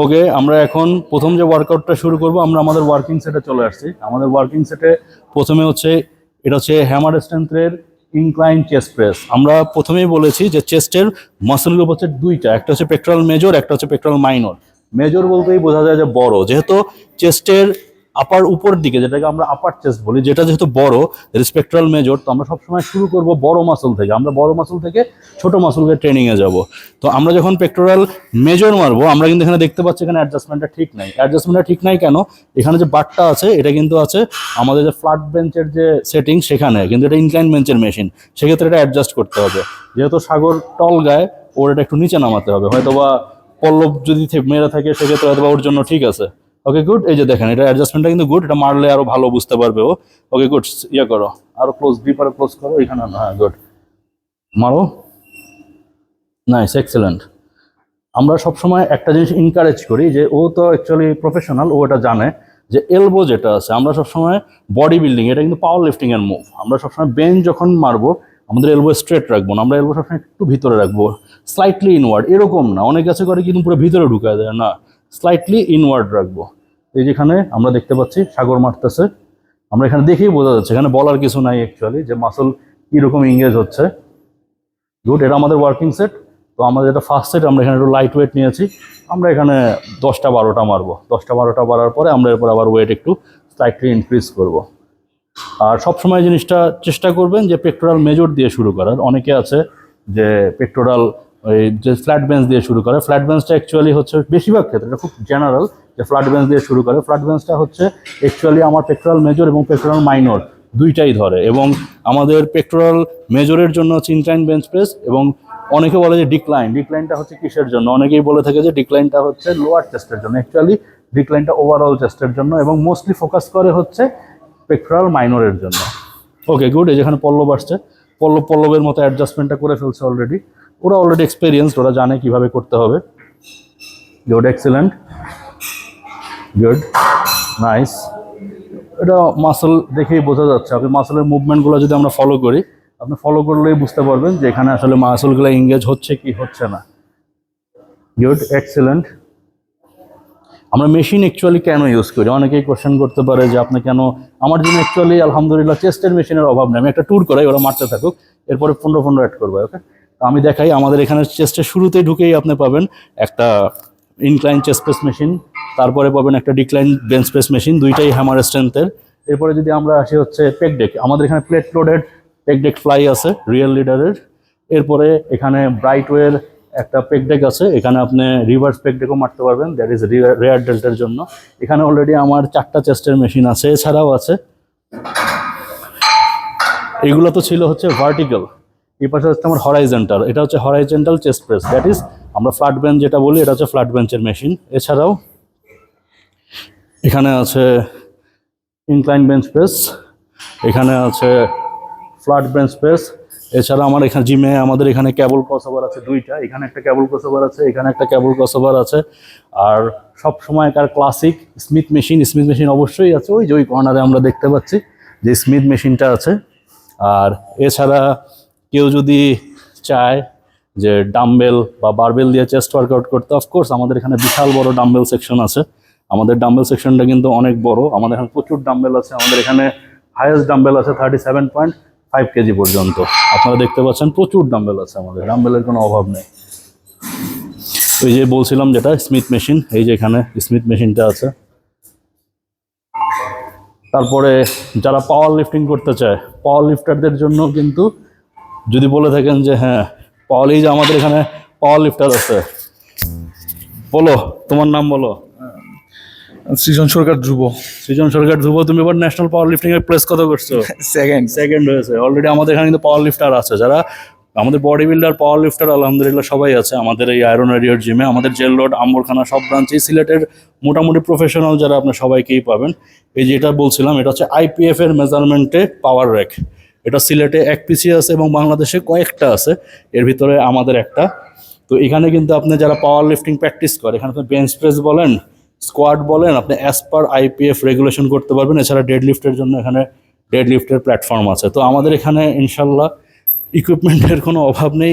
ওকে, আমরা এখন প্রথম যে ওয়ার্কআউটটা শুরু করব, আমরা আমাদের ওয়ার্কিং সেটে চলে আসছি। আমাদের ওয়ার্কিং সেটে প্রথমে হচ্ছে এটা হচ্ছে হ্যামার স্ট্রেংথের ইনক্লাইন চেস্ট প্রেস। আমরা প্রথমেই বলেছি যে চেস্টের মাসলগুলো হচ্ছে দুইটা, একটা হচ্ছে পেক্টোরাল মেজর, একটা হচ্ছে পেক্টোরাল মাইনর। মেজর বলতেই বোঝা যায় যে বড়, যেহেতু চেস্টের আপার উপর দিকে যেটাকে আমরা আপার চেস্ট বলি, যেটা যেহেতু বড় রেসপেক্টরাল মেজর, তো আমরা সবসময় শুরু করব বড় মাসল থেকে। আমরা বড় মাসল থেকে ছোট মাসলকে ট্রেনিংয়ে যাব। তো আমরা যখন পেক্টোরাল মেজর মারবো, আমরা কিন্তু এখানে দেখতে পাচ্ছি এখানে অ্যাডজাস্টমেন্টটা ঠিক নাই। অ্যাডজাস্টমেন্টটা ঠিক নাই কেন? এখানে যে বারটা আছে এটা কিন্তু আছে আমাদের যে ফ্ল্যাট বেঞ্চের যে সেটিং সেখানে, কিন্তু এটা ইনক্লাইন বেঞ্চের মেশিন, সেক্ষেত্রে এটা অ্যাডজাস্ট করতে হবে। যেহেতু সাগর টল গায়ে, ওর এটা একটু নিচে নামাতে হবে। হয়তোবা পল্লব যদি মেরে থাকে সেক্ষেত্রে হয়তো ওর জন্য ঠিক আছে। ওকে গুড, এই যে দেখেন এটা অ্যাডজাস্টমেন্টটা কিন্তু গুড, এটা মারলে আরো ভালো বুঝতে পারবে ও। ওকে গুড, ইয়ে করো আরো ক্লোজ, ডিপারে ক্লোজ করো এখানে। হ্যাঁ গুড, মারো, নাইস, এক্সেলেন্ট। আমরা সবসময় একটা জিনিস এনকারেজ করি যে ও তো অ্যাকচুয়ালি প্রফেশনাল, ও এটা জানে যে এলবো যেটা আছে, আমরা সবসময় বডি বিল্ডিং, এটা কিন্তু পাওয়ার লিফটিং এর মুভ। আমরা সবসময় বেঞ্চ যখন মারবো আমাদের এলবো স্ট্রেট রাখবো না, আমরা এলবো সবসময় একটু ভিতরে রাখবো, স্লাইটলি ইনওয়ার্ড, এরকম না। অনেক কাছে করে কিন্তু পুরো ভিতরে ঢুকায় দেয় না, স্লাইটলি ইনওয়ার্ড রাখবো। এই যেখানে আমরা দেখতে পাচ্ছি সাগর মারতেছে, আমরা এখানে দেখেই বোঝা যাচ্ছে, এখানে বলার কিছু নাই অ্যাকচুয়ালি যে মাসল কীরকম ইংগেজ হচ্ছে। গুড, এটা আমাদের ওয়ার্কিং সেট। তো আমাদের এটা ফার্স্ট সেট, আমরা এখানে একটু লাইট ওয়েট নিয়েছি। আমরা এখানে 10টা 12টা মারবো, 10টা 12টা মারার পরে আমরা এরপর আবার ওয়েট একটু স্লাইটলি ইনক্রিজ করব। আর সবসময় জিনিসটা চেষ্টা করবেন যে পেক্টোরাল মেজর দিয়ে শুরু করার। অনেকে আছে যে পেক্টোরাল ওই যে ফ্ল্যাট বেঞ্চ দিয়ে শুরু করে। ফ্ল্যাট বেঞ্চটা অ্যাকচুয়ালি হচ্ছে বেশিরভাগ ক্ষেত্রে, এটা খুব জেনারেল যে ফ্ল্যাট বেঞ্চ দিয়ে শুরু করে। ফ্ল্যাট বেঞ্চটা হচ্ছে অ্যাকচুয়ালি আমার পেক্টোরাল মেজর এবং পেক্টোরাল মাইনর দুইটাই ধরে, এবং আমাদের পেক্টোরাল মেজরের জন্য হচ্ছে ইনক্লাইন বেঞ্চ প্রেস, এবং অনেকে বলে যে ডিক্লাইনটা হচ্ছে কিসের জন্য? অনেকেই বলে থাকে যে ডিক্লাইনটা হচ্ছে লোয়ার চেস্টের জন্য। অ্যাকচুয়ালি ডিক্লাইনটা ওভারঅল চেস্টের জন্য, এবং মোস্টলি ফোকাস করে হচ্ছে পেক্টোরাল মাইনরের জন্য। ওকে গুড, এই যেখানে পল্লব আসছে, পল্লবের মতো অ্যাডজাস্টমেন্টটা করে ফেলছে অলরেডি। ওরা অলরেডি এক্সপিরিয়েন্সড, ওরা জানে কিভাবে করতে হবে। Good, excellent, good, nice. এটা মাসল দেখেই বোঝা যাচ্ছে। আপনি মাসলের মুভমেন্টগুলো যদি আমরা ফলো করি, আপনি ফলো করলেই বুঝতে পারবেন যে এখানে আসলে মাসলগুলো এঙ্গেজ হচ্ছে কি হচ্ছে না। Good, excellent. আমরা মেশিন অ্যাকচুয়ালি কেন ইউজ করি? অনেকেই কোশ্চেন করতে পারে যে আপনি কেন। আমার জন্য অ্যাকচুয়ালি আলহামদুলিল্লাহ চেস্টের মেশিনের অভাব নেই। আমি একটা ট্যুর করাই, ওরা মারতে থাকুক, এরপরে 15 অ্যাড করবো। ওকে, আমি দেখাই। আমাদের এখানে চেস্টের শুরুতেই ঢুকেই আপনি পাবেন একটা ইনক্লাইন চেস্ট প্রেস মেশিন, তারপরে পাবেন একটা ডিক্লাইন বেঞ্চ প্রেস মেশিন, দুইটাই হ্যামার স্ট্রেংথের। এরপরে যদি আমরা আসি হচ্ছে পেক ডেক, আমাদের এখানে প্লেট লোডেড পেক ডেক ফ্লাই আছে রিয়েল লিডারের। এরপরে এখানে ব্রাইটওয়ের একটা পেক ডেক আছে, এখানে আপনি রিভার্স পেক ডেকও মারতে পারবেন, দ্যাট ইজ রেয়ার ডেল্টের জন্য। এখানে অলরেডি আমার 4টা চেস্টের মেশিন আছে, এছাড়াও আছে। এগুলো তো ছিল হচ্ছে ভার্টিক্যাল, এই পাশে হচ্ছে আমার হরাইজেন্টাল, এটা হচ্ছে horizontal chest press, that is আমরা ফ্ল্যাট বেঞ্চ যেটা বলি, এটা হচ্ছে ফ্ল্যাট বেঞ্চের মেশিন। এছাড়াও এখানে আছে ইনক্লাইন বেঞ্চ প্রেস, এখানে আছে ফ্ল্যাট বেঞ্চ প্রেস। এছাড়া আমার এখানে জিমে আমাদের এখানে ক্যাবল ক্রসওভার আছে 2টা, এখানে একটা ক্যাবল ক্রসওভার আছে, এখানে একটা ক্যাবল ক্রসওভার আছে। আর সব সময়কার ক্লাসিক স্মিথ মেশিন অবশ্যই আছে, ওই যে ওই কর্নারে আমরা দেখতে পাচ্ছি যে স্মিথ মেশিনটা আছে। আর এছাড়া কেউ যদি চায় যে ডাম্বেল বা বারবেল দিয়ে চেস্ট ওয়ার্কআউট করতে, অফকোর্স আমাদের এখানে বিশাল বড় ডাম্বেল সেকশন আছে। আমাদের ডাম্বেল সেকশনটা কিন্তু অনেক বড়, আমাদের এখানে প্রচুর ডাম্বেল আছে। আমাদের এখানে হাইয়েস্ট ডাম্বেল আছে 37.5 কেজি পর্যন্ত। আপনারা দেখতে পাচ্ছেন প্রচুর ডাম্বেল আছে, আমাদের ডাম্বেলের কোনো অভাব নেই। ওই যে বলছিলাম যেটা স্মিথ মেশিন, এই যে এখানে স্মিথ মেশিনটা আছে। তারপরে যারা পাওয়ার লিফটিং করতে চায়, পাওয়ার লিফটারদের জন্য কিন্তু যদি বলে থাকেন যে হ্যাঁ পাওয়ার, এই যে আমাদের এখানে পাওয়ার লিফটার আছে, বলো তোমার নাম বলো। সৃজন সরকার ধ্রুব। সৃজন সরকার ধ্রুব, তুমি এবার ন্যাশনাল পাওয়ার লিফটিং এর প্লেস কত করছো? সেকেন্ড হয়েছে অলরেডি। আমাদের এখানে কিন্তু পাওয়ার লিফটার আছে, যারা আমাদের বডি বিল্ডার পাওয়ার লিফটার আলহামদুলিল্লাহ সবাই আছে আমাদের এই আয়রন এরিয়ার জিমে। আমাদের জেল রোড, আম্বরখানা সব ব্রাঞ্চে সিলেটের মোটামুটি প্রফেশনাল যারা আপনার সবাইকেই পাবেন। এই যেটা বলছিলাম এটা হচ্ছে আইপিএফ এর মেজারমেন্টে পাওয়ার র্যাক। এটা সিলেটে 1 পিসি আছে এবং বাংলাদেশে কয়েকটা আছে, এর ভিতরে আমাদের একটা। তো এখানে কিন্তু আপনি যারা পাওয়ার লিফটিং প্র্যাকটিস করে, এখানে আপনি বেঞ্চ প্রেস বলেন, স্কোয়াড বলেন, আপনি অ্যাজ পার আইপিএফ রেগুলেশন করতে পারবেন। এছাড়া ডেড লিফটের জন্য এখানে ডেড লিফটের প্ল্যাটফর্ম আছে। তো আমাদের এখানে ইনশাল্লাহ ইকুইপমেন্টের কোনো অভাব নেই।